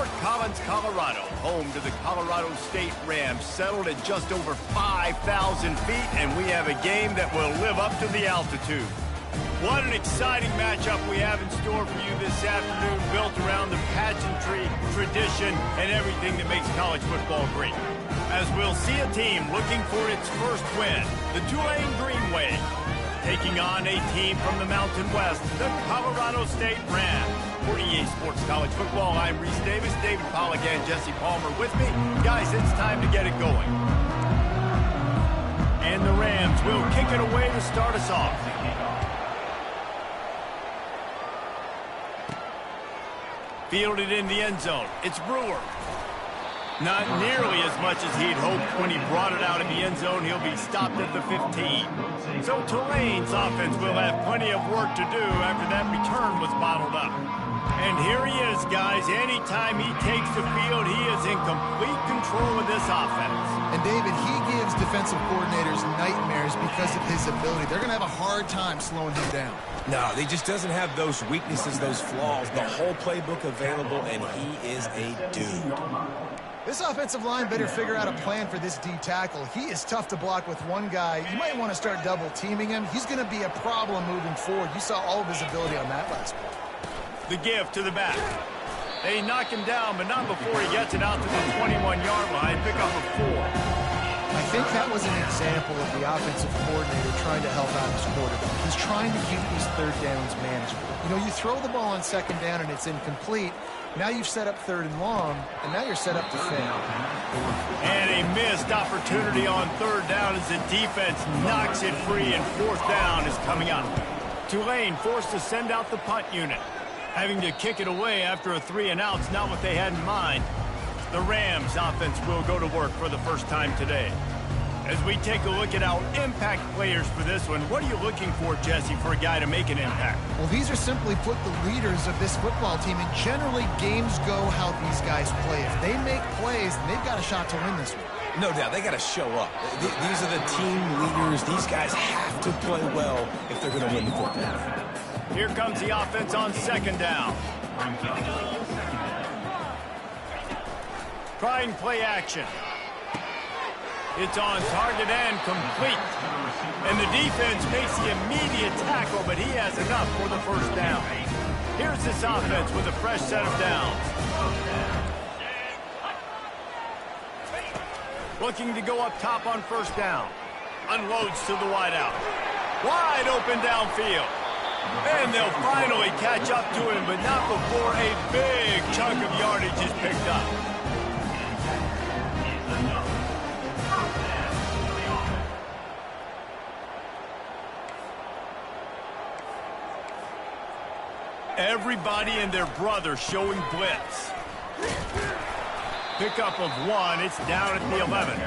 Fort Collins, Colorado, home to the Colorado State Rams, settled at just over 5,000 feet, and we have a game that will live up to the altitude. What an exciting matchup we have in store for you this afternoon, built around the pageantry, tradition, and everything that makes college football great. As we'll see a team looking for its first win, the Tulane Green Wave, taking on a team from the Mountain West, the Colorado State Rams. For EA Sports College Football, I'm Reese Davis, David Pollack, and Jesse Palmer with me. Guys, it's time to get it going. And the Rams will kick it away to start us off. Fielded in the end zone. It's Brewer. Not nearly as much as he'd hoped when he brought it out in the end zone. He'll be stopped at the 15. So Tulane's offense will have plenty of work to do after that return was bottled up. And here he is, guys. Anytime he takes the field, he is in complete control of this offense. And David, he gives defensive coordinators nightmares because of his ability. They're going to have a hard time slowing him down. No, he just doesn't have those weaknesses, those flaws, the whole playbook available, and he is a dude. This offensive line better figure out a plan for this D tackle. He is tough to block with one guy. You might want to start double teaming him. He's going to be a problem moving forward. You saw all of his ability on that last play. The give to the back. They knock him down, but not before he gets it out to the 21-yard line. Pick up a 4. I think that was an example of the offensive coordinator trying to help out his quarterback. He's trying to keep these third downs manageable. You know, you throw the ball on second down and it's incomplete. Now you've set up third and long, and now you're set up to fail. And a missed opportunity on third down as the defense knocks it free, and fourth down is coming up. Tulane forced to send out the punt unit. Having to kick it away after a 3-and-out's not what they had in mind. The Rams offense will go to work for the first time today. As we take a look at our impact players for this one, what are you looking for, Jesse, for a guy to make an impact? Well, these are simply put the leaders of this football team, and generally games go how these guys play. If they make plays, they've got a shot to win this one. No doubt, they got to show up. These are the team leaders. These guys have to play well if they're going to win the football game. Here comes the offense on second down. Trying play action. It's on target and complete. And the defense makes the immediate tackle, but he has enough for the first down. Here's this offense with a fresh set of downs. Looking to go up top on first down. Unloads to the wideout. Wide open downfield. And they'll finally catch up to him, but not before a big chunk of yardage is picked up. Everybody and their brother showing blitz. Pickup of 1. It's down at the 11.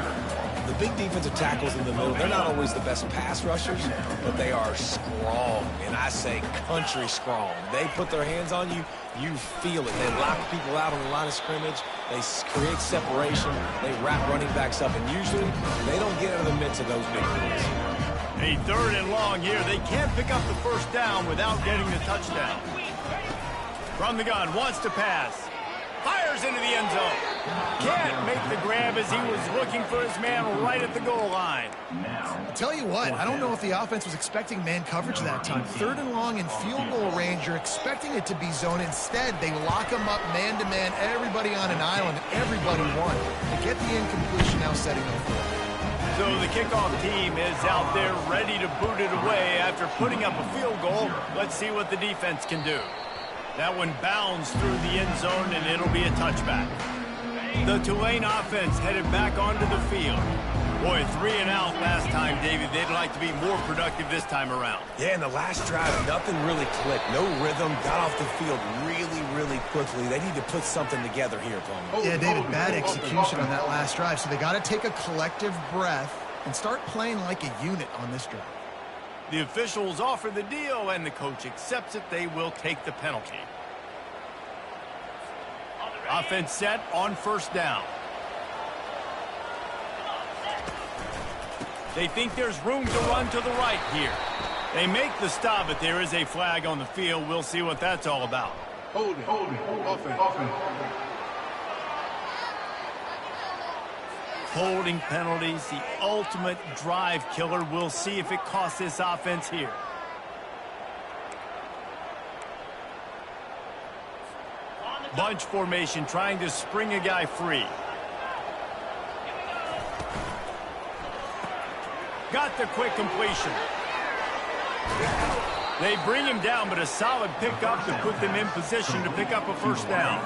The big defensive tackles in the middle, they're not always the best pass rushers, but they are strong, and I say country strong. They put their hands on you, you feel it. They lock people out on the line of scrimmage. They create separation. They wrap running backs up, and usually they don't get out of the midst of those big boys. A third and long here. They can't pick up the first down without getting the touchdown. From the gun, wants to pass. Fires into the end zone. Can't make the grab as he was looking for his man right at the goal line. I'll tell you what, I don't know if the offense was expecting man coverage that time. Third and long in field goal range, you're expecting it to be zone. Instead, they lock him up man-to-man, everybody on an island, everybody won. They get the incompletion now setting up for it. So the kickoff team is out there ready to boot it away after putting up a field goal. Let's see what the defense can do. That one bounds through the end zone, and it'll be a touchback. The Tulane offense headed back onto the field. Boy, 3-and-out last time, David. They'd like to be more productive this time around. Yeah, in the last drive, nothing really clicked. No rhythm, got off the field really, really quickly. They need to put something together here, Palmer. Yeah, David, bad execution on that last drive, so they got to take a collective breath and start playing like a unit on this drive. The officials offer the deal, and the coach accepts it. They will take the penalty. Offense set on first down. They think there's room to run to the right here. They make the stop, but there is a flag on the field. We'll see what that's all about. Hold it. Offense. Holding penalties, the ultimate drive killer. We'll see if it costs this offense here. Bunch formation, trying to spring a guy free. Got the quick completion. They bring him down, but a solid pickup to put them in position to pick up a first down.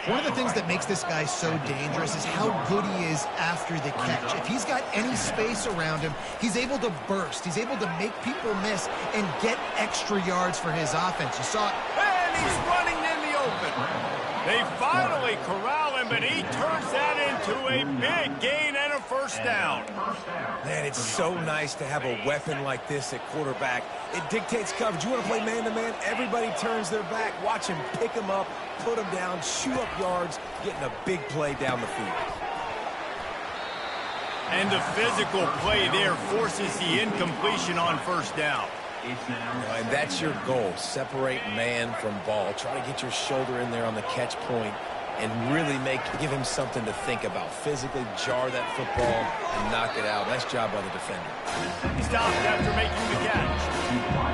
One of the things that makes this guy so dangerous is how good he is after the catch. If he's got any space around him, he's able to burst. He's able to make people miss and get extra yards for his offense. You saw it. And he's running in the open. They finally corral him, but he turns that into a big gain and a first down. Man, it's so nice to have a weapon like this at quarterback. It dictates coverage. You want to play man-to-man? Everybody turns their back. Watch him pick him up, put him down, shoot up yards, getting a big play down the field. And the physical play there forces the incompletion on first down. And that's your goal. Separate man from ball. Try to get your shoulder in there on the catch point and really give him something to think about. Physically jar that football and knock it out. Nice job by the defender. He stopped after making the catch.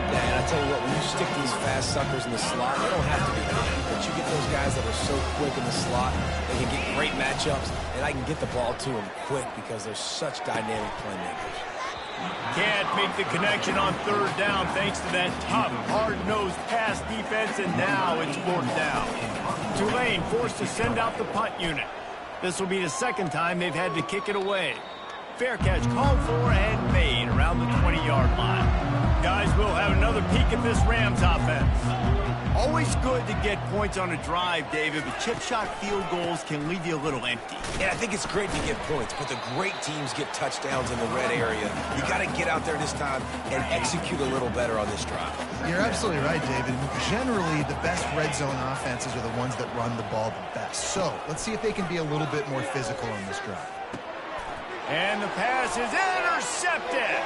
Yeah, and I tell you what, when you stick these fast suckers in the slot, they don't have to be good, but you get those guys that are so quick in the slot, they can get great matchups, and I can get the ball to them quick because they're such dynamic playmakers. Can't make the connection on third down thanks to that tough, hard-nosed pass defense, and now it's fourth down. Tulane forced to send out the punt unit. This will be the second time they've had to kick it away. Fair catch called for and made around the 20-yard line. Guys, we'll have another peek at this Rams offense. Always good to get points on a drive, David, but chip shot field goals can leave you a little empty. Yeah, I think it's great to get points, but the great teams get touchdowns in the red area. You got to get out there this time and execute a little better on this drive. You're absolutely right, David. Generally, the best red zone offenses are the ones that run the ball the best. So let's see if they can be a little bit more physical on this drive. And the pass is intercepted.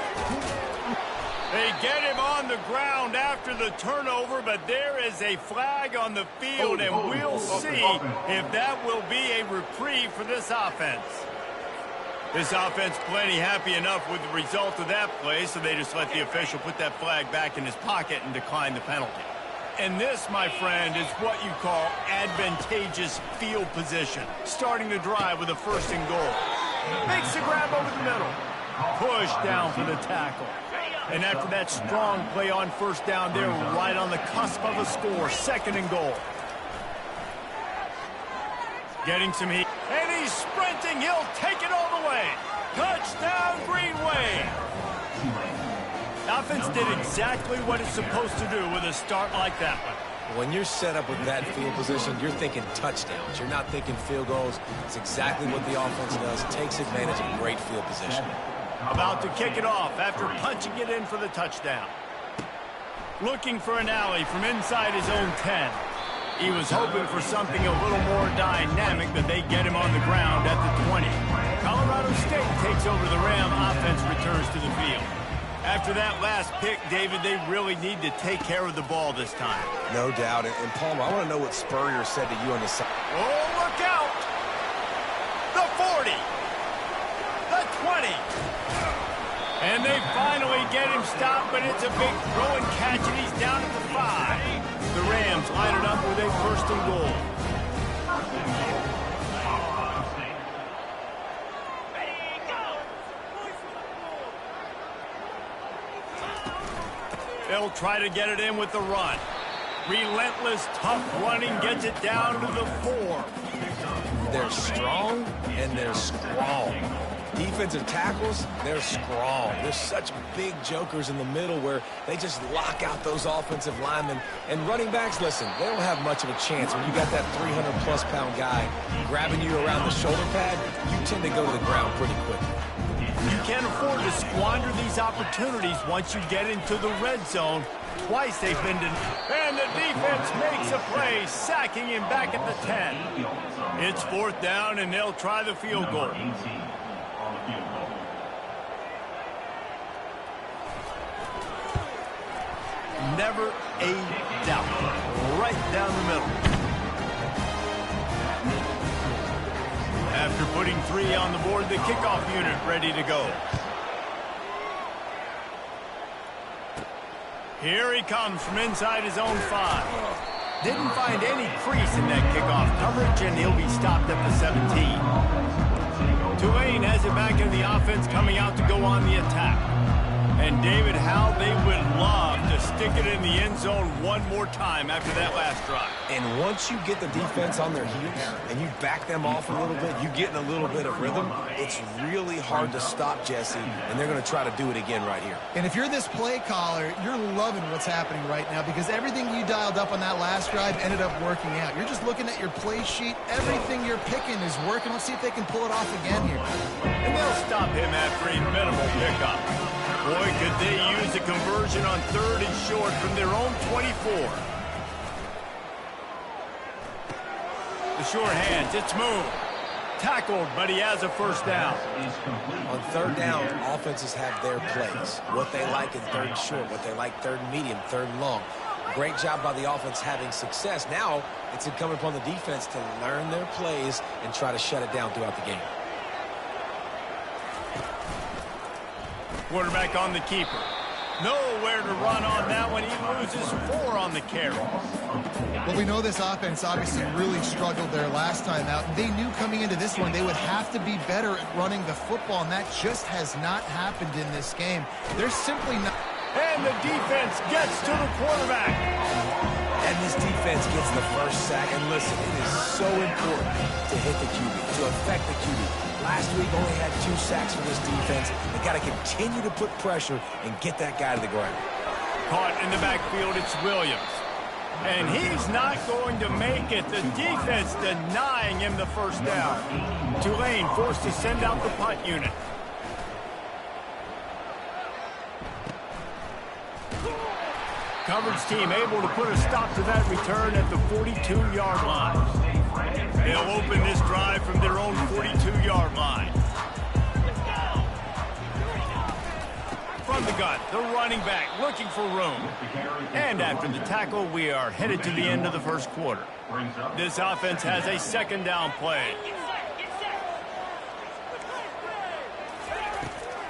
They get him on the ground after the turnover, but there is a flag on the field, and we'll see if that will be a reprieve for this offense. This offense plenty happy enough with the result of that play, so they just let the official put that flag back in his pocket and decline the penalty. And this, my friend, is what you call advantageous field position. Starting the drive with a first and goal. Makes the grab over the middle. Push down for the tackle. And after that strong play on first down, they're right on the cusp of a score. Second and goal. Getting some heat. And he's sprinting. He'll take it all the way. Touchdown, Green Wave. The offense did exactly what it's supposed to do with a start like that one. When you're set up with that field position, you're thinking touchdowns. You're not thinking field goals. It's exactly what the offense does. Takes advantage of great field position. About to kick it off after punching it in for the touchdown. Looking for an alley from inside his own 10. He was hoping for something a little more dynamic, but they get him on the ground at the 20. Colorado State takes over the Ram. Offense returns to the field. After that last pick, David, they really need to take care of the ball this time. No doubt. And Palmer, I want to know what Spurrier said to you on the side. Oh, look out! The 40. The 20. And they finally get him stopped, but it's a big throw and catch, and he's down at the 5. The Rams line it up with a first and goal. They'll try to get it in with the run. Relentless, tough running gets it down to the 4. They're strong and they're strong. Defensive tackles, they're strong. They're such big jokers in the middle where they just lock out those offensive linemen. And running backs, listen, they don't have much of a chance. When you got that 300-plus pound guy grabbing you around the shoulder pad, you tend to go to the ground pretty quickly. You can't afford to squander these opportunities once you get into the red zone. Twice they've been and the defense makes a play, sacking him back at the 10. It's fourth down, and they'll try the field goal. Never a doubt. Right down the middle. After Putting 3 on the board, the kickoff unit ready to go. Here he comes from inside his own 5. Didn't find any crease in that kickoff coverage, and he'll be stopped at the 17. Tulane has it back in the offense, coming out to go on the attack. And David, how they would love to stick it in the end zone one more time after that last drive. And once you get the defense on their heels and you back them off a little bit, you get in a little bit of rhythm, it's really hard to stop Jesse, and they're going to try to do it again right here. And if you're this play caller, you're loving what's happening right now because everything you dialed up on that last drive ended up working out. You're just looking at your play sheet. Everything you're picking is working. Let's see if they can pull it off again here. And they'll stop him after a minimal pickup. Boy, could they use a conversion on 3rd and short from their own 24. The short hands, it's moved. Tackled, but he has a first down. On 3rd down, offenses have their plays. What they like in 3rd and short, what they like 3rd and medium, 3rd and long. Great job by the offense having success. Now, it's incumbent upon the defense to learn their plays and try to shut it down throughout the game. Quarterback on the keeper. Nowhere to run on that one. He loses 4 on the carry. Well, we know this offense obviously really struggled there last time out. They knew coming into this one they would have to be better at running the football, and that just has not happened in this game. They're simply not. And the defense gets to the quarterback. And this defense gets the first sack. And listen, it is so important to hit the QB, to affect the QB. Last week only had 2 sacks for this defense. They got to continue to put pressure and get that guy to the ground. Caught in the backfield, it's Williams. And he's not going to make it. The defense denying him the first down. Tulane forced to send out the punt unit. Coverage team able to put a stop to that return at the 42-yard line. They'll open this drive from their own 42-yard line. From the gun, the running back looking for room. And after the tackle, we are headed to the end of the first quarter. This offense has a 2nd down play.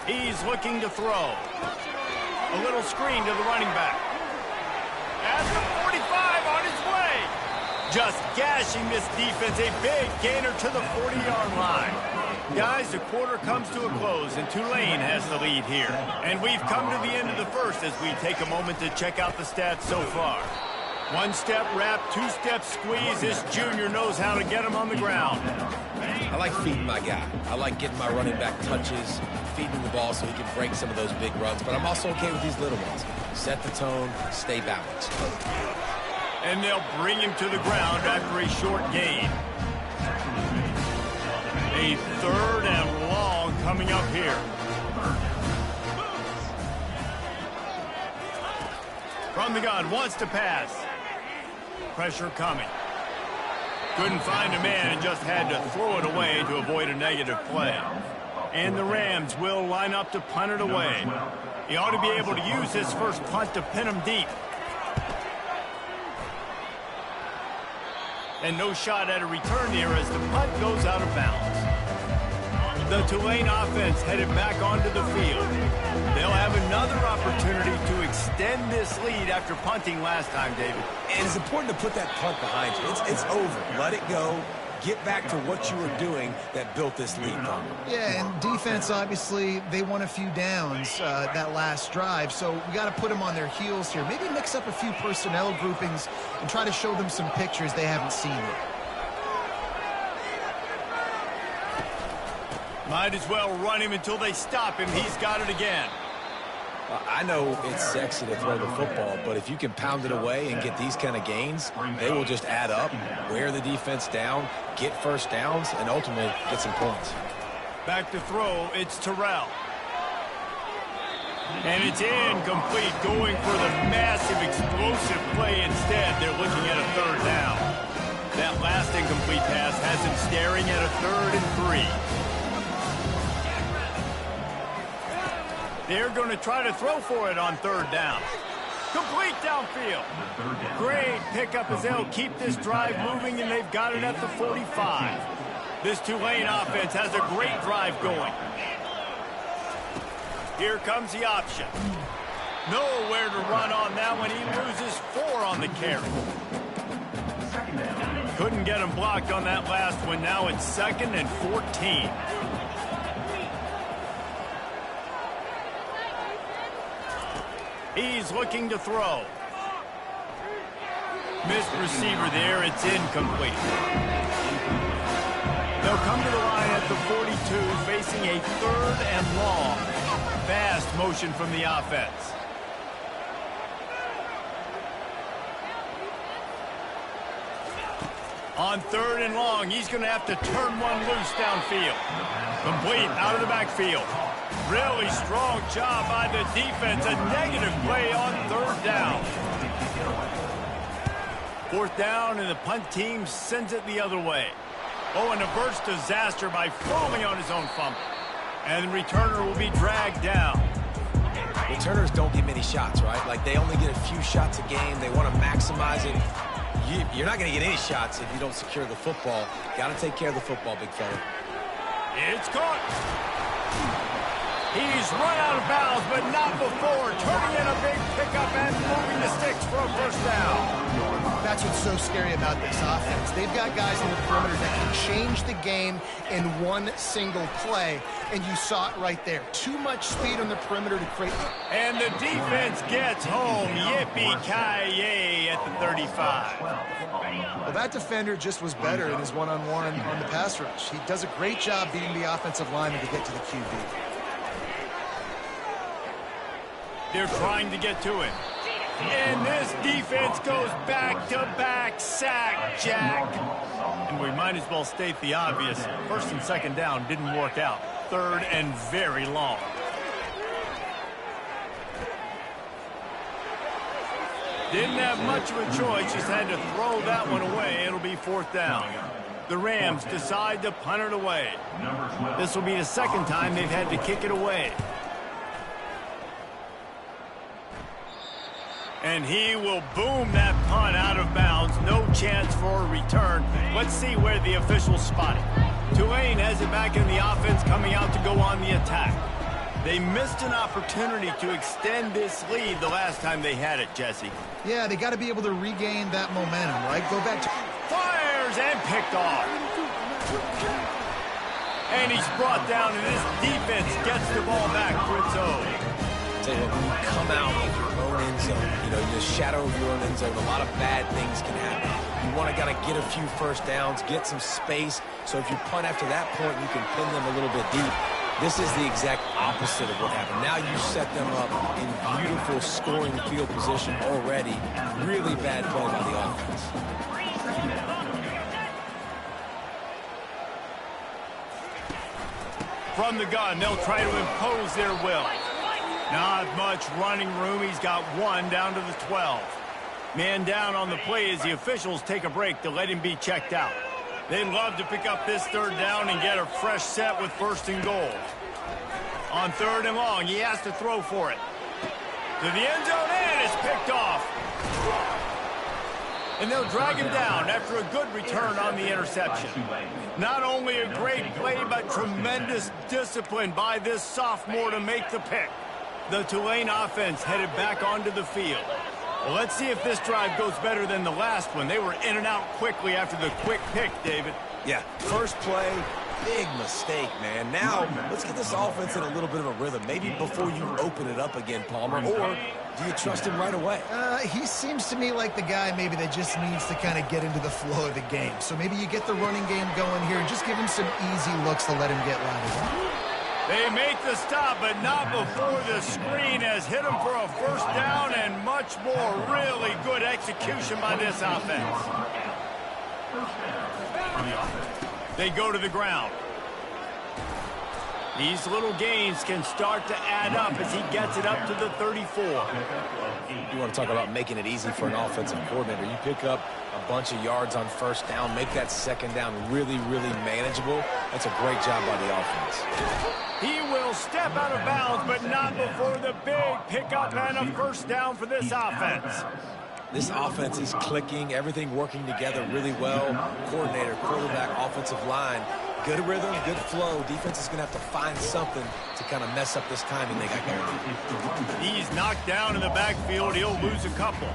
He's looking to throw. A little screen to the running back. At the 45 on his way. Just gashing this defense. A big gainer to the 40-yard line. Guys, the quarter comes to a close, and Tulane has the lead here. And we've come to the end of the first as we take a moment to check out the stats so far. 1-step wrap, 2-step squeeze. This junior knows how to get him on the ground. I like feeding my guy. I like getting my running back touches, feeding the ball so he can break some of those big runs. But I'm also okay with these little ones. Set the tone, stay balanced. And they'll bring him to the ground after a short gain. A 3rd and long coming up here. From the gun, wants to pass. Pressure coming. Couldn't find a man and just had to throw it away to avoid a negative play. And the Rams will line up to punt it away. He ought to be able to use his first punt to pin him deep. And no shot at a return here as the punt goes out of bounds. The Tulane offense headed back onto the field. They'll have another opportunity to extend this lead after punting last time, David. And it's important to put that punt behind you. It's over. Let it go. Get back to what you were doing that built this lead. Yeah, and defense, obviously, they won a few downs that last drive, so we got to put them on their heels here. Maybe mix up a few personnel groupings and try to show them some pictures they haven't seen yet. Might as well run him until they stop him. He's got it again. I know it's sexy to throw the football, but if you can pound it away and get these kind of gains, they will just add up, wear the defense down, get first downs, and ultimately get some points. Back to throw, it's Terrell. And it's incomplete, going for the massive explosive play instead. They're looking at a 3rd down. That last incomplete pass has him staring at a 3rd and 3. They're going to try to throw for it on 3rd down. Complete downfield. Great pickup as they'll keep this drive moving, and they've got it at the 45. This Tulane offense has a great drive going. Here comes the option. Nowhere to run on that one. He loses 4 on the carry. Couldn't get him blocked on that last one. Now it's 2nd and 14. He's looking to throw. Missed receiver there. It's incomplete. They'll come to the line at the 42, facing a 3rd and long. Fast motion from the offense. On 3rd and long, he's going to have to turn one loose downfield. Complete out of the backfield. Really strong job by the defense. A negative play on 3rd down. 4th down, and the punt team sends it the other way. Oh, and averts disaster by falling on his own fumble. And the returner will be dragged down. Returners don't get many shots, right? Like, they only get a few shots a game. They want to maximize it. You're not going to get any shots if you don't secure the football. Got to take care of the football, big fella. It's caught. He's run out of bounds, but not before. Turning in a big pickup and moving the sticks for a 1st down. That's what's so scary about this offense. They've got guys on the perimeter that can change the game in one single play, and you saw it right there. Too much speed on the perimeter to create. And the defense gets home. Yippee-ki-yay at the 35. Well, that defender just was better in his one-on-one on the pass rush. He does a great job beating the offensive lineman to get to the QB. They're trying to get to him. And this defense goes back-to-back sack, Jack. And we might as well state the obvious. 1st and 2nd down didn't work out. 3rd and very long. Didn't have much of a choice, just had to throw that one away. It'll be 4th down. The Rams decide to punt it away. This will be the 2nd time they've had to kick it away. And he will boom that punt out of bounds. No chance for a return. Let's see where the officials spot it. Tulane has it back in the offense, coming out to go on the attack. They missed an opportunity to extend this lead the last time they had it, Jesse. Yeah, they got to be able to regain that momentum, right? Go back to... Fires and picked off. And he's brought down, and this defense gets the ball back for its own. Tell you what, when you come out of your own end zone, you know, in the shadow of your own end zone, a lot of bad things can happen. You want to get a few 1st downs, get some space, so if you punt after that point, you can pin them a little bit deep. This is the exact opposite of what happened. Now you set them up in beautiful scoring field position already. Really bad play by the offense. From the gun, they'll try to impose their will. Not much running room. He's got 1 down to the 12. Man down on the play as the officials take a break to let him be checked out. They'd love to pick up this 3rd down and get a fresh set with 1st and goal. On 3rd and long, he has to throw for it. To the end zone, and it's picked off. And they'll drag him down after a good return on the interception. Not only a great play, but tremendous discipline by this sophomore to make the pick. The Tulane offense headed back onto the field. Well, let's see if this drive goes better than the last one. They were in and out quickly after the quick pick, David. Yeah, first play, big mistake, man. Now, let's get this offense in a little bit of a rhythm. Maybe before you open it up again, Palmer, or do you trust him right away? He seems to me like the guy maybe that just needs to kind of get into the flow of the game. So maybe you get the running game going here and just give him some easy looks to let him get louder. They make the stop, but not before the screen has hit him for a 1st down and much more. Really good execution by this offense. They go to the ground. These little gains can start to add up as he gets it up to the 34. You want to talk about making it easy for an offensive coordinator. You pick up a bunch of yards on 1st down, make that 2nd down really, really manageable. That's a great job by the offense. He will step out of bounds, but not before the big pickup and a 1st down for this offense. This offense is clicking, everything working together really well. Coordinator, quarterback, offensive line. good rhythm, good flow. Defense is going to have to find something to kind of mess up this timing they got going. He's knocked down in the backfield. He'll lose a couple.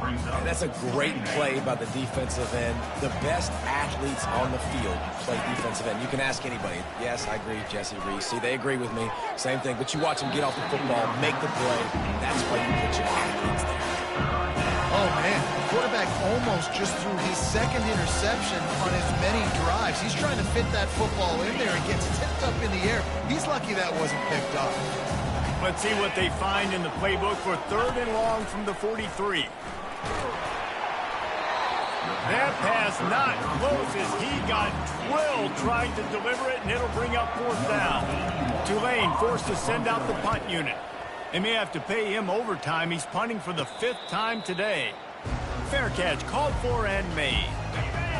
And that's a great play by the defensive end. The best athletes on the field play defensive end. You can ask anybody. Yes, I agree, Jesse Reese. See, they agree with me. Same thing. But you watch them get off the football, make the play. That's why you put your athletes there. Oh, man. The quarterback almost just threw his second interception on as many drives. He's trying to fit that football in there and gets tipped up in the air. He's lucky that wasn't picked up. Let's see what they find in the playbook for 3rd and long from the 43. That pass not close as he got drilled trying to deliver it, and it'll bring up 4th down. Tulane forced to send out the punt unit. They may have to pay him overtime. He's punting for the 5th time today. Fair catch called for and made.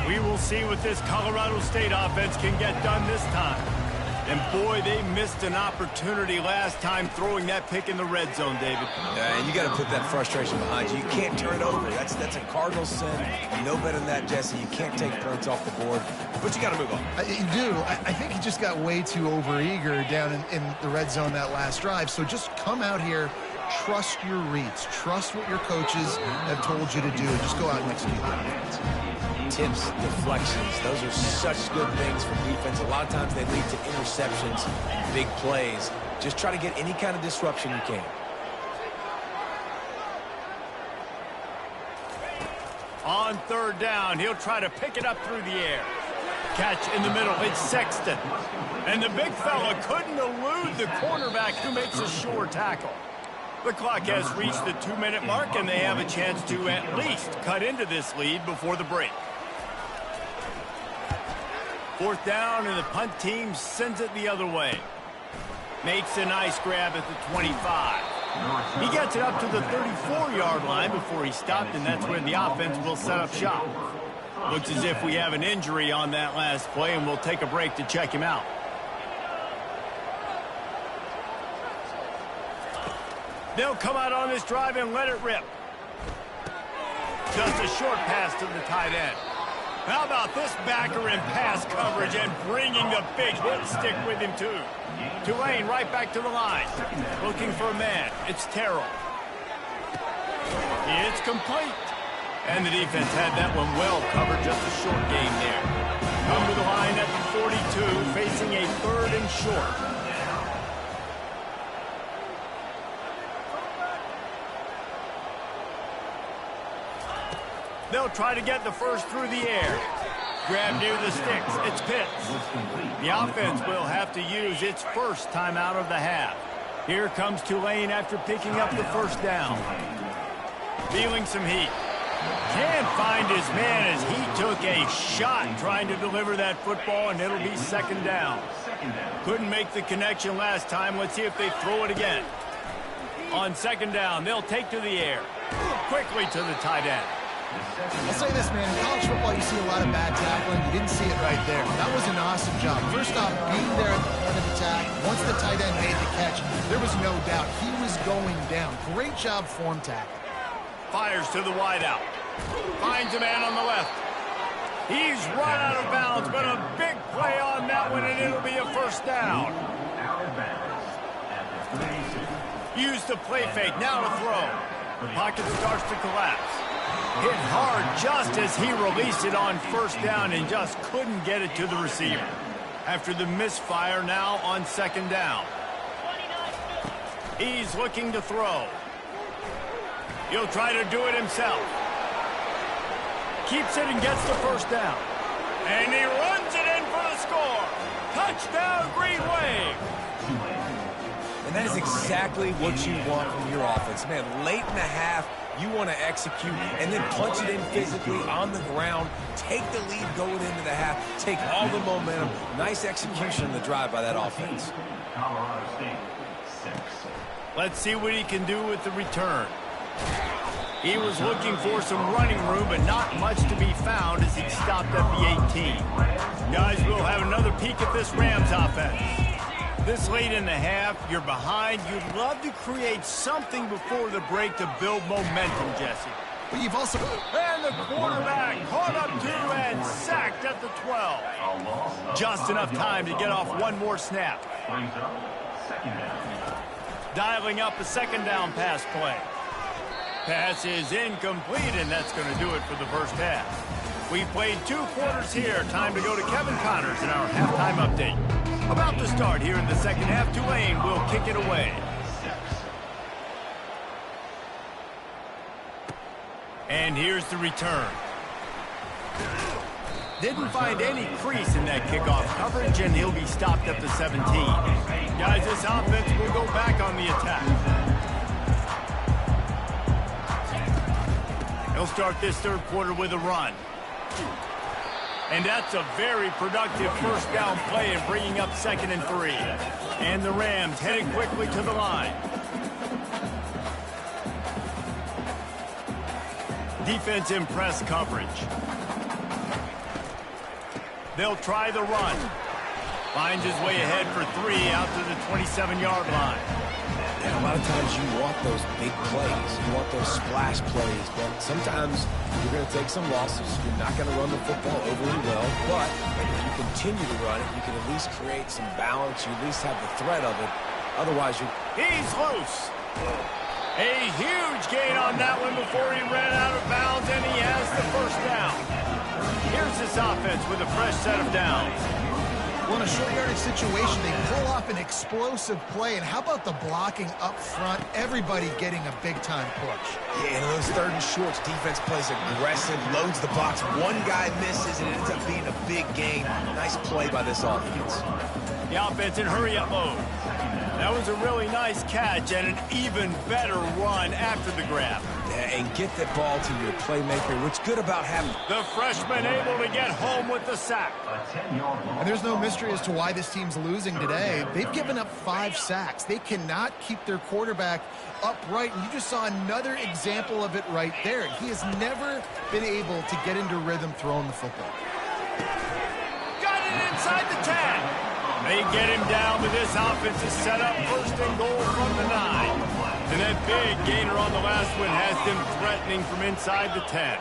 We will see what this Colorado State offense can get done this time. And boy, they missed an opportunity last time throwing that pick in the red zone, David. And you got to put that frustration behind you. You can't turn it over. That's a cardinal sin. You know better than that, Jesse. You can't take points off the board. But you got to move on. You do. I think he just got way too overeager down in the red zone that last drive. So just come out here, trust your reads. Trust what your coaches have told you to do, and just go out and execute the offense. Tips, deflections, those are such good things for defense. A lot of times they lead to interceptions, big plays. Just try to get any kind of disruption you can. On 3rd down, he'll try to pick it up through the air. Catch in the middle, it's Sexton. And the big fella couldn't elude the cornerback who makes a sure tackle. The clock has reached the 2-minute mark, and they have a chance to at least cut into this lead before the break. 4th down, and the punt team sends it the other way. Makes a nice grab at the 25. He gets it up to the 34-yard line before he stopped, and that's where the offense will set up shop. Looks as if we have an injury on that last play, and we'll take a break to check him out. They'll come out on this drive and let it rip. Just a short pass to the tight end. How about this backer in pass coverage and bringing the big hit stick with him, too. Tulane right back to the line. Looking for a man. It's Terrell. It's complete. And the defense had that one well covered. Just a short gain there. Come to the line at the 42, facing a 3rd and short. They'll try to get the first through the air. Grab near the sticks. It's Pitts. The offense will have to use its first timeout of the half. Here comes Tulane after picking up the 1st down. Feeling some heat. Can't find his man as he took a shot trying to deliver that football, and it'll be 2nd down. Couldn't make the connection last time. Let's see if they throw it again. On 2nd down, they'll take to the air. Quickly to the tight end. I'll say this, man. In college football, you see a lot of bad tackling. You didn't see it right there. That was an awesome job. First off, being there at the point of attack, once the tight end made the catch, there was no doubt he was going down. Great job form tackle. Fires to the wideout. Finds a man on the left. He's run out of bounds, but a big play on that one, and it'll be a 1st down. Use the play fake. Now to throw. The pocket starts to collapse. Hit hard just as he released it on 1st down and just couldn't get it to the receiver. After the misfire, now on 2nd down. He's looking to throw. He'll try to do it himself. Keeps it and gets the 1st down. And he runs it in for the score. Touchdown, Green Wave. And that is exactly what you want from your offense. Man, late in the half, you want to execute and then punch it in physically on the ground. Take the lead going into the half. Take all the momentum. Nice execution in the drive by that offense. Let's see what he can do with the return. He was looking for some running room, but not much to be found as he stopped at the 18. Guys, we'll have another peek at this Rams offense. This late in the half, you're behind. You'd love to create something before the break to build momentum, Jesse. But you've also... And the quarterback caught up to and sacked at the 12. Just enough time to get off one more snap. Dialing up a second down pass play. Pass is incomplete, and that's going to do it for the first half. We've played 2 quarters here. Time to go to Kevin Connors in our halftime update. About to start here in the second half. Tulane will kick it away. And here's the return. Didn't find any crease in that kickoff coverage, and he'll be stopped at the 17. Guys, this offense will go back on the attack. He'll start this third quarter with a run. And that's a very productive first down play in bringing up 2nd and 3. And the Rams heading quickly to the line. Defense in press coverage. They'll try the run. Finds his way ahead for 3 out to the 27-yard line. Yeah, a lot of times you want those big plays. You want those splash plays. But sometimes you're going to take some losses. You're not going to run the football overly well. But if you continue to run it, you can at least create some balance. You at least have the threat of it. Otherwise, you... He's loose. A huge gain on that one before he ran out of bounds, and he has the first down. Here's this offense with a fresh set of downs. Well, in a short yardage situation, they pull off an explosive play. And how about the blocking up front? Everybody getting a big-time push. Yeah, in those 3rd and shorts, defense plays aggressive, loads the box. One guy misses, and it ends up being a big gain. Nice play by this offense. The offense in hurry-up mode. That was a really nice catch and an even better run after the grab. Yeah, and get the ball to your playmaker. What's good about having... The freshman able to get home with the sack. And there's no mystery as to why this team's losing today. They've given up 5 sacks. They cannot keep their quarterback upright. And you just saw another example of it right there. He has never been able to get into rhythm throwing the football. Got it inside the 10. They get him down, but this offense is set up 1st and goal from the 9. And that big gainer on the last one has them threatening from inside the 10.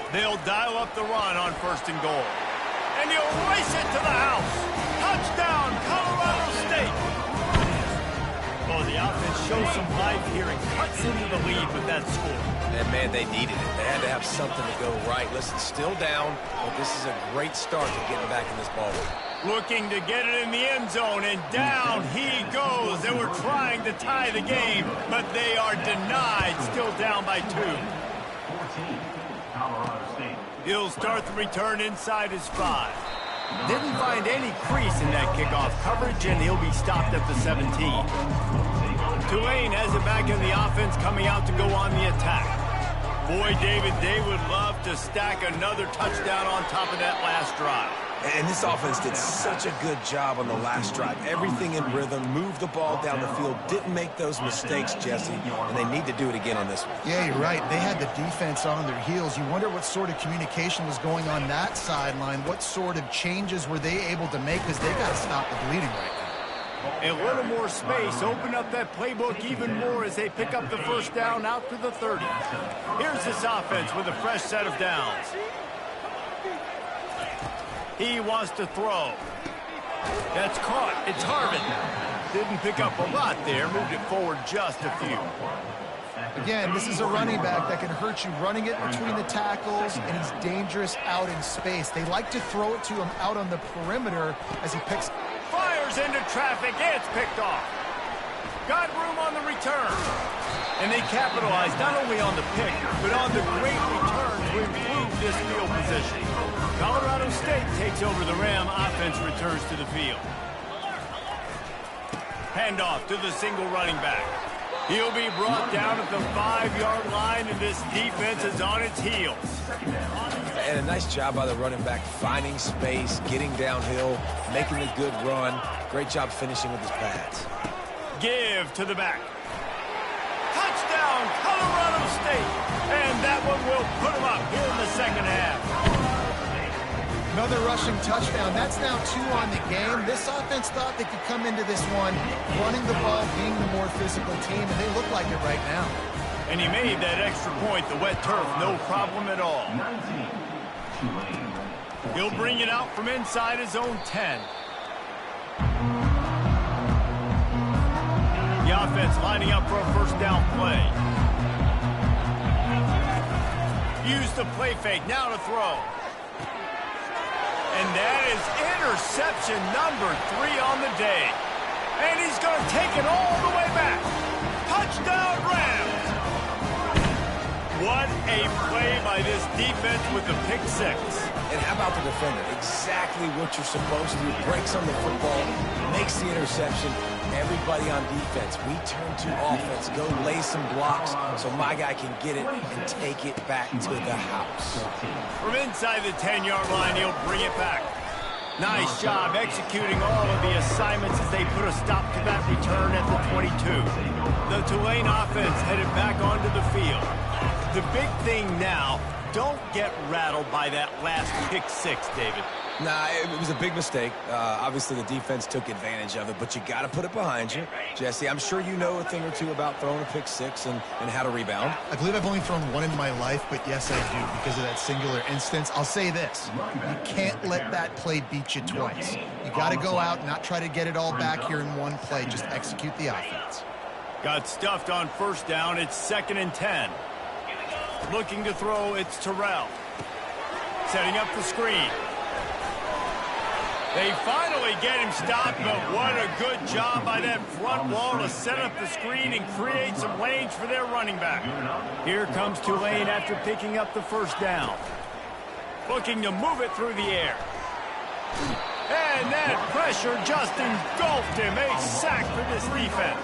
They'll dial up the run on 1st and goal. And he'll race it to the house. Touchdown, Colorado State. Well, the offense shows some life here and cuts into the lead with that score. And, man, they needed it. They had to have something to go right. Listen, still down, but this is a great start to getting back in this ball game. Looking to get it in the end zone, and down he goes. They were trying to tie the game, but they are denied, still down by 2. He'll start the return inside his 5. Didn't find any crease in that kickoff coverage, and he'll be stopped at the 17. Tulane has it back in the offense, coming out to go on the attack. Boy, David, they would love to stack another touchdown on top of that last drive. And this offense did such a good job on the last drive. Everything in rhythm, moved the ball down the field, didn't make those mistakes, Jesse, and they need to do it again on this one. Yeah, you're right. They had the defense on their heels. You wonder what sort of communication was going on that sideline. What sort of changes were they able to make, because they got to stop the bleeding right now. A little more space, open up that playbook even more as they pick up the first down out to the 30. Here's this offense with a fresh set of downs. He wants to throw. That's caught. It's Harvin. Didn't pick up a lot there. Moved it forward just a few. Again, this is a running back that can hurt you running it between the tackles, and he's dangerous out in space. They like to throw it to him out on the perimeter as he picks... Fires into traffic. It's picked off. Got room on the return. And they capitalized not only on the pick, but on the great return to improve this field position. Colorado State takes over the Ram. Offense returns to the field. Handoff to the single running back. He'll be brought down at the 5-yard line, and this defense is on its heels. And a nice job by the running back, finding space, getting downhill, making a good run. Great job finishing with his pads. Give to the back. Touchdown, Colorado State. And that one will put them up here in the second half. Another rushing touchdown. That's now 2 on the game. This offense thought they could come into this one running the ball, being the more physical team, and they look like it right now. And he made that extra point, the wet turf, no problem at all. He'll bring it out from inside his own 10. The offense lining up for a first down play. Used the play fake, now to throw. And that is interception number 3 on the day. And he's going to take it all the way back. Touchdown Rams! What a play by this defense with the pick 6. And how about the defender? Exactly what you're supposed to do. Breaks on the football, makes the interception. Everybody on defense, we turn to offense. Go lay some blocks so my guy can get it and take it back to the house. From inside the 10-yard line, he'll bring it back. Nice job executing all of the assignments as they put a stop to that return at the 22. The Tulane offense headed back onto the field. The big thing now, don't get rattled by that last pick 6, David. Nah, it was a big mistake. Obviously, the defense took advantage of it, but you got to put it behind you. Jesse, I'm sure you know a thing or two about throwing a pick 6 and how to rebound. I believe I've only thrown one in my life, but yes, I do because of that singular instance. I'll say this. You can't let that play beat you twice. You got to go out and not try to get it all back here in one play. Just execute the offense. Got stuffed on first down. It's 2nd and 10. Looking to throw, it's Terrell. Setting up the screen. They finally get him stopped, but what a good job by that front wall to set up the screen and create some lanes for their running back. Here comes Tulane after picking up the first down. Looking to move it through the air. And that pressure just engulfed him. A sack for this defense.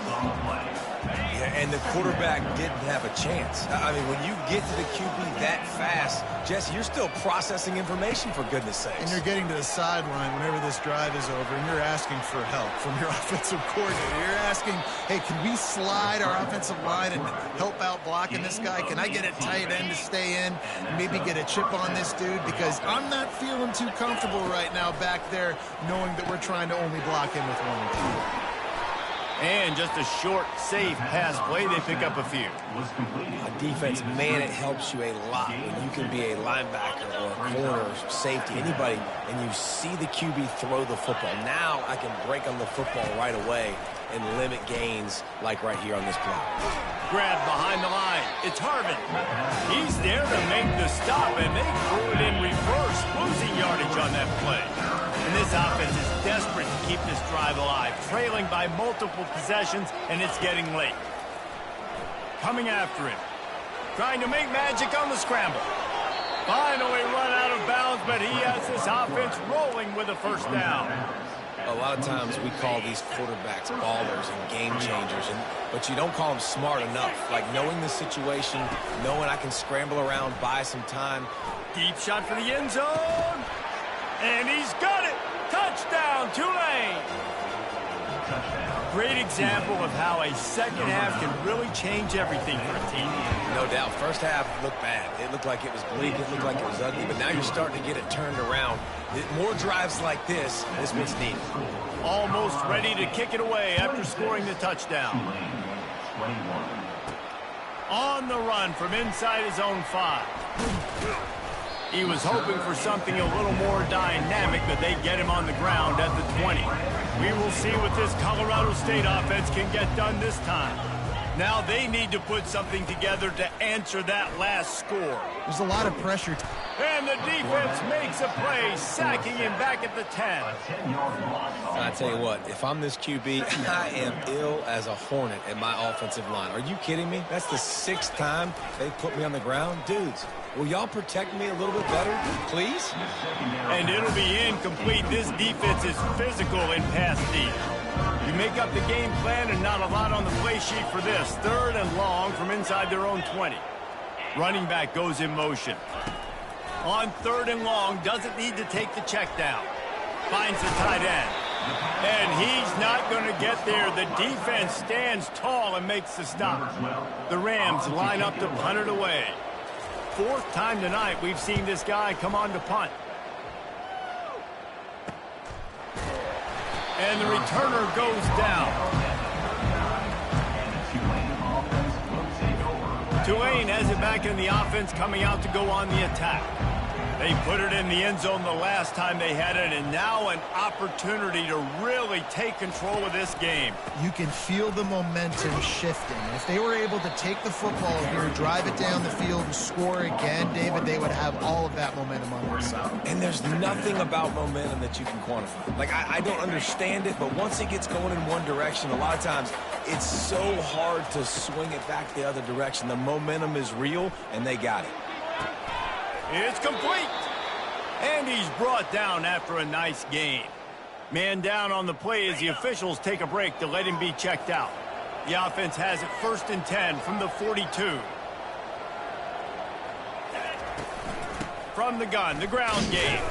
And the quarterback didn't have a chance. I mean, when you get to the QB that fast, Jesse, you're still processing information, for goodness sakes. And you're getting to the sideline whenever this drive is over, and you're asking for help from your offensive coordinator. You're asking, hey, can we slide our offensive line and help out blocking this guy? Can I get a tight end to stay in and maybe get a chip on this dude? Because I'm not feeling too comfortable right now back there knowing that we're trying to only block him with one team. And just a short, safe pass play, they pick up a few. A defense, man, it helps you a lot when you can be a linebacker or a corner or safety, anybody, and you see the QB throw the football. Now I can break on the football right away and limit gains like right here on this play. Grab behind the line. It's Harvin. He's there to make the stop, and they threw it in reverse, losing yardage on that play. And this offense is desperate to keep this drive alive, trailing by multiple possessions, and it's getting late. Coming after him. Trying to make magic on the scramble. Finally run out of bounds, but he has this offense rolling with a first down. A lot of times we call these quarterbacks ballers and game changers, but you don't call them smart enough. Like knowing the situation, knowing I can scramble around, buy some time. Deep shot for the end zone. And he's got it. Touchdown, Tulane. Great example of how a second half can really change everything for a team. No doubt. First half looked bad. It looked like it was bleak. It looked like it was ugly. But now you're starting to get it turned around. More drives like this is what's needed. Almost ready to kick it away after scoring the touchdown. On the run from inside his own 5. He was hoping for something a little more dynamic, but they get him on the ground at the 20. We will see what this Colorado State offense can get done this time. Now they need to put something together to answer that last score. There's a lot of pressure. And the defense makes a play, sacking him back at the 10. I tell you what, if I'm this QB, I am ill as a hornet at my offensive line. Are you kidding me? That's the 6th time they put me on the ground. Dudes, will y'all protect me a little bit better, please? And it'll be incomplete. This defense is physical in pass deep. You make up the game plan and not a lot on the play sheet for this. 3rd and long from inside their own 20. Running back goes in motion. On 3rd and long, doesn't need to take the check down. Finds the tight end. And he's not going to get there. The defense stands tall and makes the stop. The Rams line up to punt it away. 4th time tonight we've seen this guy come on to punt. And the returner goes down. Tulane has it back in the offense, coming out to go on the attack. They put it in the end zone the last time they had it, and now an opportunity to really take control of this game. You can feel the momentum shifting. If they were able to take the football here, drive it down the field, and score again, David, they would have all of that momentum on their side. And there's nothing about momentum that you can quantify. Like, I don't understand it, but once it gets going in one direction, a lot of times it's so hard to swing it back the other direction. The momentum is real, and they got it. It's complete. And he's brought down after a nice gain. Man down on the play as the officials take a break to let him be checked out. The offense has it 1st and 10 from the 42. From the gun, the ground game.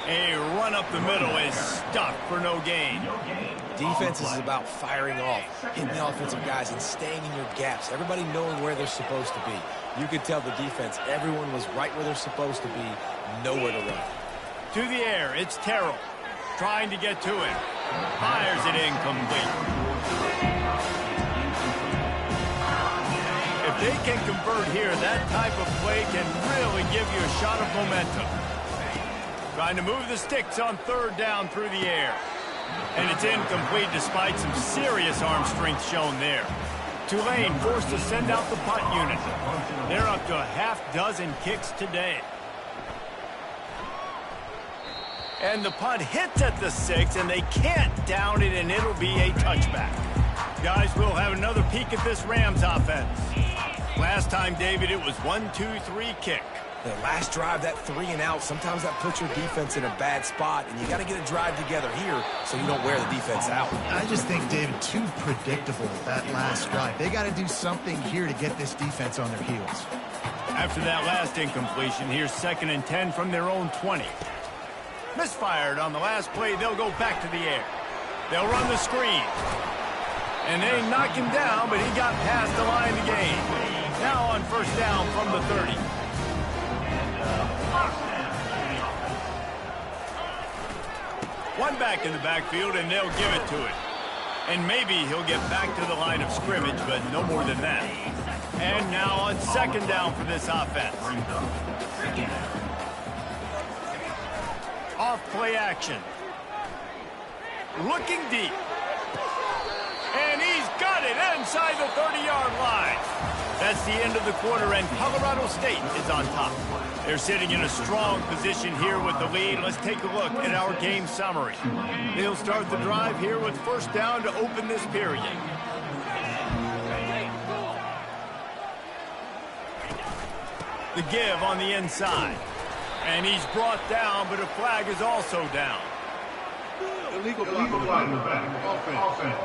A run up the middle is stuffed for no gain. Defense is about firing off, hitting the offensive guys, and staying in your gaps. Everybody knowing where they're supposed to be. You could tell the defense, everyone was right where they're supposed to be, nowhere to run. To the air, it's Terrell. Trying to get to it. Fires it incomplete. If they can convert here, that type of play can really give you a shot of momentum. Trying to move the sticks on 3rd down through the air. And it's incomplete despite some serious arm strength shown there. Tulane forced to send out the punt unit. They're up to a half-dozen kicks today. And the punt hits at the 6, and they can't down it, and it'll be a touchback. Guys, we'll have another peek at this Rams offense. Last time, David, it was 1-2-3 kick. The last drive, that 3 and out, sometimes that puts your defense in a bad spot, and you got to get a drive together here so you don't wear the defense out. I just think, David, too predictable that last drive. They got to do something here to get this defense on their heels. After that last incompletion, here's 2nd and 10 from their own 20. Misfired on the last play, they'll go back to the air. They'll run the screen. And they knock him down, but he got past the line to gain. Now on 1st down from the 30. One back in the backfield, and they'll give it to it. And maybe he'll get back to the line of scrimmage, but no more than that. And now on 2nd down for this offense. Off play action. Looking deep. And he's got it inside the 30-yard line. That's the end of the quarter, and Colorado State is on top. They're sitting in a strong position here with the lead. Let's take a look at our game summary. They'll start the drive here with 1st down to open this period. The give on the inside. And he's brought down, but a flag is also down. Illegal flag in the back. Offense.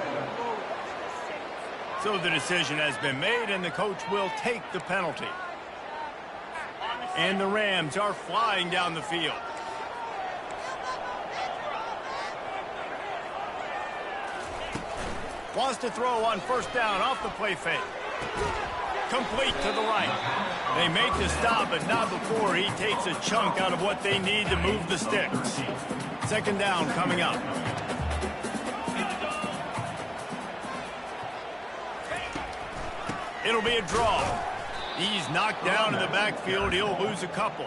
So the decision has been made, and the coach will take the penalty. And the Rams are flying down the field. Wants to throw on 1st down off the play fake. Complete to the right. They make the stop, but not before he takes a chunk out of what they need to move the sticks. 2nd down coming up. It'll be a draw. He's knocked down in the backfield. He'll lose a couple.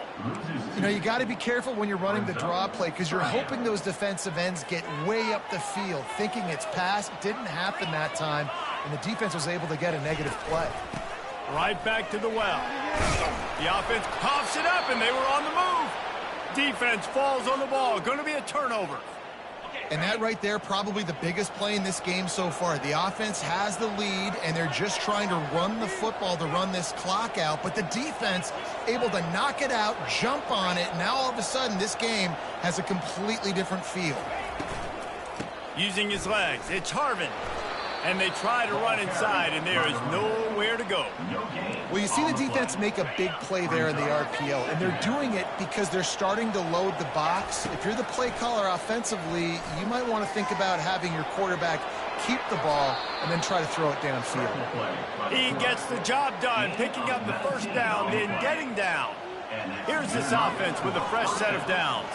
You know, you got to be careful when you're running the draw play because you're hoping those defensive ends get way up the field, thinking it's pass. Didn't happen that time, and the defense was able to get a negative play. Right back to the well. The offense pops it up, and they were on the move. Defense falls on the ball. Going to be a turnover. And that right there, probably the biggest play in this game so far. The offense has the lead, and they're just trying to run the football to run this clock out. But the defense able to knock it out, jump on it. Now all of a sudden, this game has a completely different feel. Using his legs, it's Harvin. And they try to run inside, and there is nowhere to go. Well, you see the defense make a big play there in the RPO, and they're doing it because they're starting to load the box. If you're the play caller offensively, you might want to think about having your quarterback keep the ball and then try to throw it downfield. He gets the job done, picking up the 1st down, then getting down. Here's this offense with a fresh set of downs.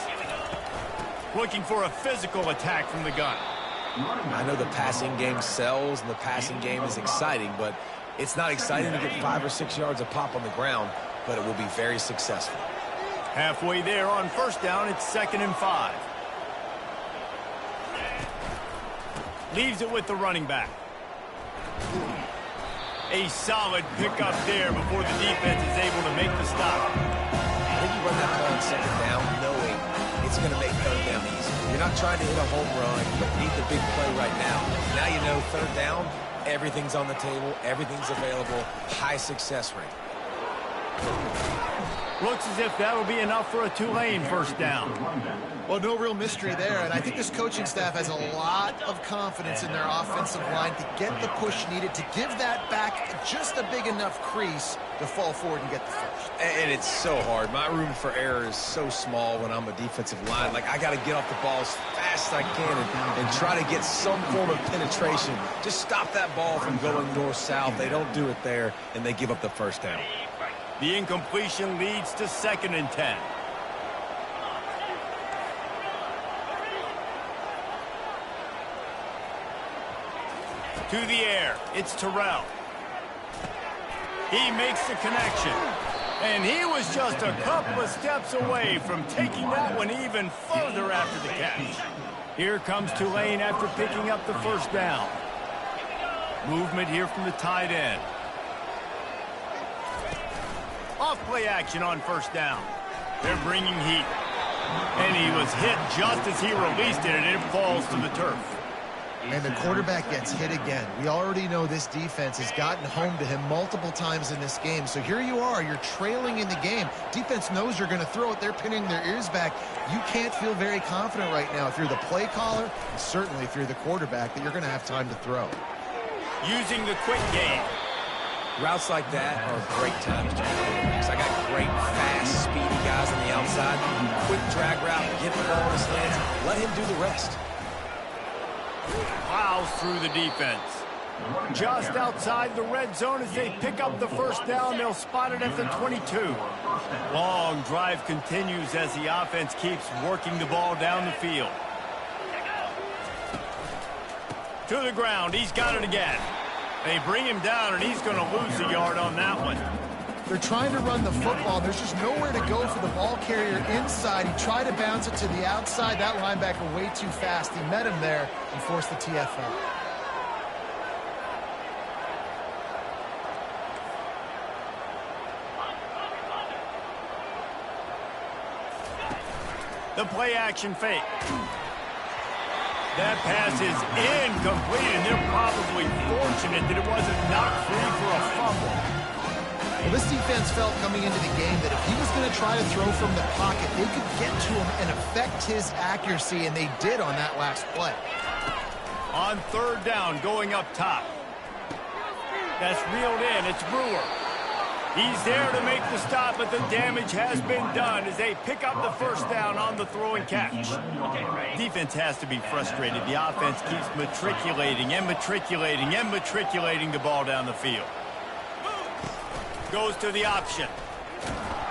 Looking for a physical attack from the gun. I know the passing game sells and the passing game is exciting, but It's not exciting to get 5 or 6 yards of pop on the ground, but it will be very successful. Halfway there on first down, it's 2nd and 5. Leaves it with the running back. A solid pickup there before the defense is able to make the stop. I think you run that play on 2nd down knowing it's going to make 3rd down easy. You're not trying to hit a home run. You don't need the big play right now. Now you know 3rd down, everything's on the table, everything's available, high success rate. Looks as if that'll be enough for a Tulane first down. Well, no real mystery there, and I think this coaching staff has a lot of confidence in their offensive line to get the push needed to give that back just a big enough crease to fall forward and get the first. And it's so hard. My room for error is so small when I'm a defensive line. Like, I got to get off the ball as fast as I can and try to get some form of penetration. Just stop that ball from going north-south. They don't do it there, and they give up the first down. The incompletion leads to 2nd and 10. To the air, it's Terrell. He makes the connection. And he was just a couple of steps away from taking that one even further after the catch. Here comes Tulane after picking up the first down. Movement here from the tight end. Off play action on first down. They're bringing heat. And he was hit just as he released it, and it falls to the turf. And the quarterback gets hit again. We already know this defense has gotten home to him multiple times in this game. So here you are, you're trailing in the game. Defense knows you're going to throw it. They're pinning their ears back. You can't feel very confident right now if you're the play caller, and certainly if you're the quarterback, that you're going to have time to throw. Using the quick game. Routes like that are great times to quarterbacks. I got great, fast, speedy guys on the outside. Quick drag route, get the ball in his hands, let him do the rest. Plows through the defense. Just outside the red zone as they pick up the first down. They'll spot it at the 22. Long drive continues as the offense keeps working the ball down the field. To the ground. He's got it again. They bring him down, and he's going to lose a yard on that one. They're trying to run the football. There's just nowhere to go for the ball carrier inside. He tried to bounce it to the outside. That linebacker way too fast. He met him there and forced the TFL. The play action fake. That pass is incomplete, and they're probably fortunate that it wasn't knocked free for a fumble. Well, this defense felt coming into the game that if he was going to try to throw from the pocket, they could get to him and affect his accuracy, and they did on that last play. On third down, going up top. That's reeled in. It's Brewer. He's there to make the stop, but the damage has been done as they pick up the first down on the throw and catch. Defense has to be frustrated. The offense keeps matriculating and matriculating and matriculating the ball down the field. Goes to the option.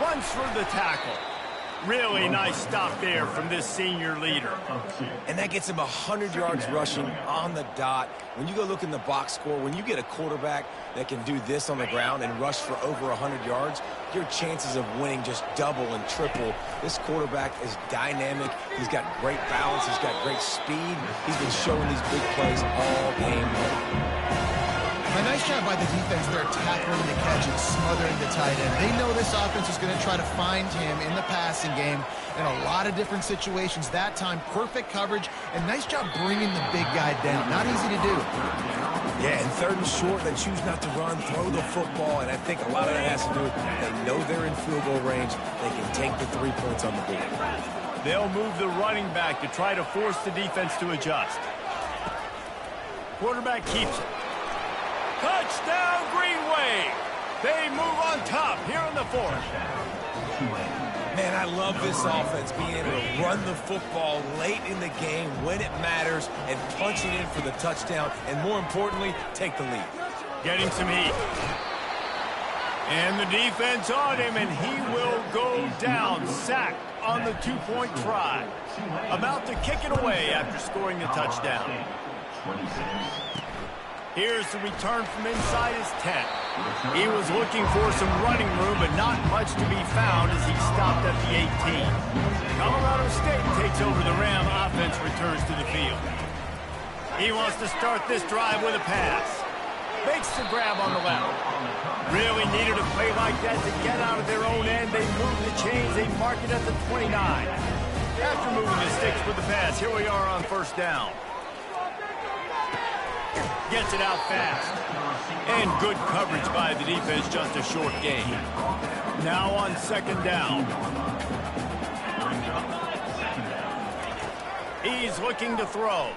Runs through the tackle. Really nice stop there from this senior leader. And that gets him 100 yards rushing on the dot. When you go look in the box score, when you get a quarterback that can do this on the ground and rush for over 100 yards, your chances of winning just double and triple. This quarterback is dynamic. He's got great balance. He's got great speed. He's been showing these big plays all game long. A nice job by the defense there, tackling the catch and smothering the tight end. They know this offense is going to try to find him in the passing game in a lot of different situations. That time, perfect coverage, and nice job bringing the big guy down. Not easy to do. Yeah, and third and short, they choose not to run, throw the football, and I think a lot of that has to do with they know they're in field goal range. They can take the 3 points on the board. They'll move the running back to try to force the defense to adjust. Quarterback keeps it. Touchdown, Green Wave. They move on top here in the fourth. Man, I love this offense being able to run the football late in the game when it matters and punch it in for the touchdown and, more importantly, take the lead. Getting some heat. And the defense on him, and he will go down, sacked on the two-point try. About to kick it away after scoring the touchdown. Here's the return from inside his 10. He was looking for some running room, but not much to be found as he stopped at the 18. Colorado State takes over the Ram. Offense returns to the field. He wants to start this drive with a pass. Makes the grab on the left. Really needed a play like that to get out of their own end. They move the chains. They mark it at the 29. After moving the sticks with the pass, here we are on first down. Gets it out fast. And good coverage by the defense, just a short gain. Now on second down. He's looking to throw.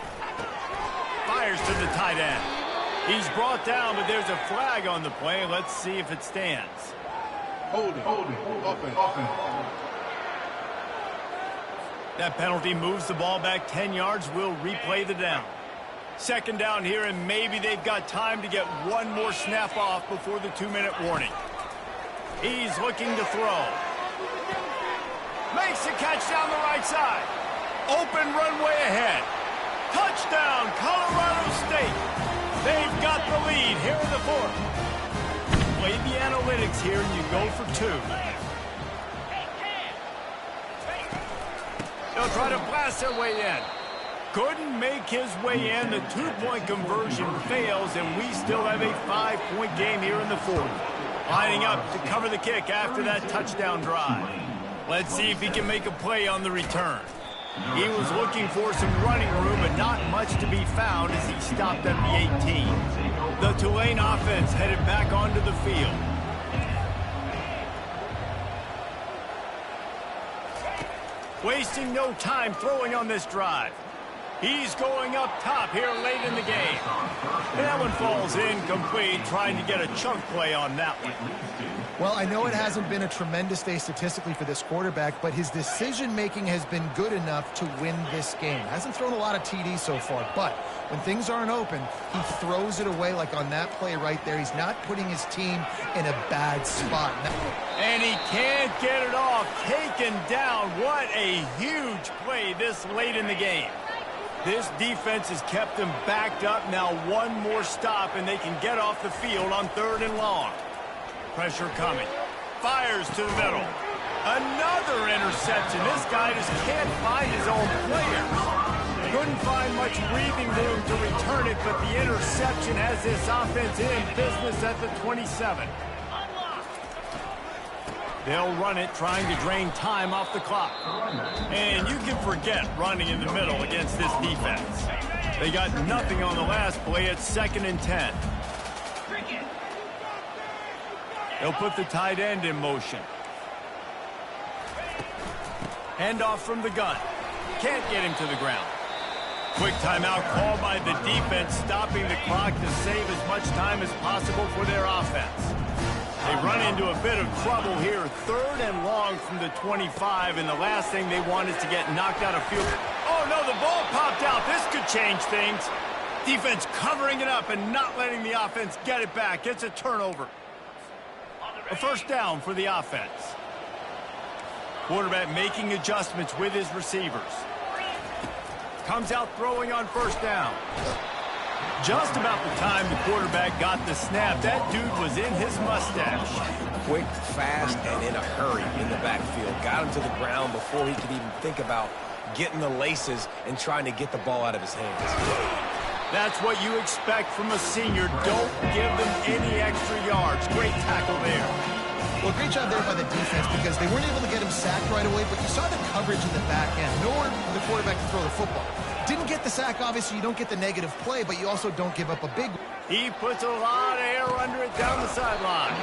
Fires to the tight end. He's brought down, but there's a flag on the play. Let's see if it stands. Holding. Offense. That penalty moves the ball back 10 yards. We'll replay the down. Second down here, and maybe they've got time to get one more snap off before the 2-minute warning. He's looking to throw. Makes the catch down the right side. Open runway ahead. Touchdown, Colorado State. They've got the lead here in the fourth. Play the analytics here, and you go for 2. They'll try to blast their way in. Couldn't make his way in. The 2-point conversion fails, and we still have a 5-point game here in the fourth. Lining up to cover the kick after that touchdown drive. Let's see if he can make a play on the return. He was looking for some running room, but not much to be found as he stopped at the 18. The Tulane offense headed back onto the field. Wasting no time throwing on this drive. He's going up top here late in the game. And that one falls incomplete, trying to get a chunk play on that one. Well, I know it hasn't been a tremendous day statistically for this quarterback, but his decision-making has been good enough to win this game. Hasn't thrown a lot of TDs so far, but when things aren't open, he throws it away like on that play right there. He's not putting his team in a bad spot. And he can't get it off. Taken down. What a huge play this late in the game. This defense has kept them backed up. Now one more stop, and they can get off the field on 3rd and long. Pressure coming. Fires to the middle. Another interception. This guy just can't find his own players. Couldn't find much breathing room to return it, but the interception has this offense in business at the 27. They'll run it, trying to drain time off the clock. And you can forget running in the middle against this defense. They got nothing on the last play. It's 2nd and 10. They'll put the tight end in motion. Handoff from the gun. Can't get him to the ground. Quick timeout called by the defense, stopping the clock to save as much time as possible for their offense. They run into a bit of trouble here. 3rd and long from the 25, and the last thing they want is to get knocked out of field. Oh, no, the ball popped out. This could change things. Defense covering it up and not letting the offense get it back. It's a turnover. A first down for the offense. Quarterback making adjustments with his receivers. Comes out throwing on first down. Just about the time the quarterback got the snap, that dude was in his mustache. Quick, fast, and in a hurry in the backfield. Got him to the ground before he could even think about getting the laces and trying to get the ball out of his hands. That's what you expect from a senior. Don't give them any extra yards. Great tackle there. Well, great job there by the defense because they weren't able to get him sacked right away, but you saw the coverage in the back end. Nowhere for the quarterback to throw the football. Didn't get the sack, obviously. You don't get the negative play, but you also don't give up a big one. He puts a lot of air under it down the sideline.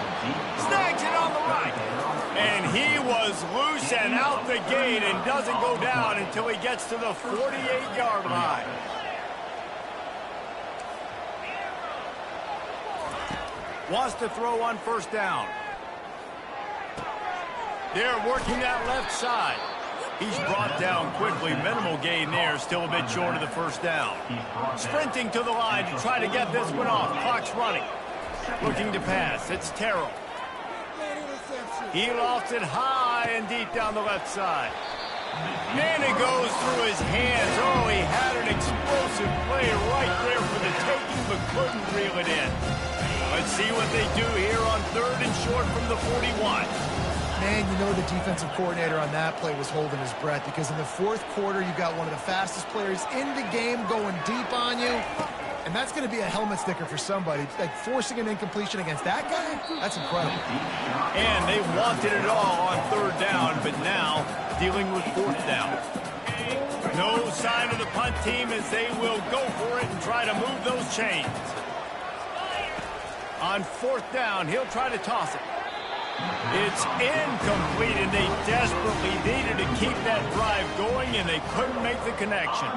Snags it on the right. And he was loose and out the gate and doesn't go down until he gets to the 48-yard line. Wants to throw on first down. They're working that left side. He's brought down quickly. Minimal gain there. Still a bit short of the first down. Sprinting to the line to try to get this one off. Clock's running. Looking to pass. It's Terrell. He lofts it high and deep down the left side. And it goes through his hands. Oh, he had an explosive play right there for the taking, but couldn't reel it in. Let's see what they do here on 3rd and short from the 41. Man, you know the defensive coordinator on that play was holding his breath because in the 4th quarter, you got one of the fastest players in the game going deep on you. And that's going to be a helmet sticker for somebody. Like forcing an incompletion against that guy, that's incredible. And they wanted it all on 3rd down, but now dealing with 4th down. No sign of the punt team as they will go for it and try to move those chains. On 4th down, he'll try to toss it. It's incomplete, and they desperately needed to keep that drive going, and they couldn't make the connection.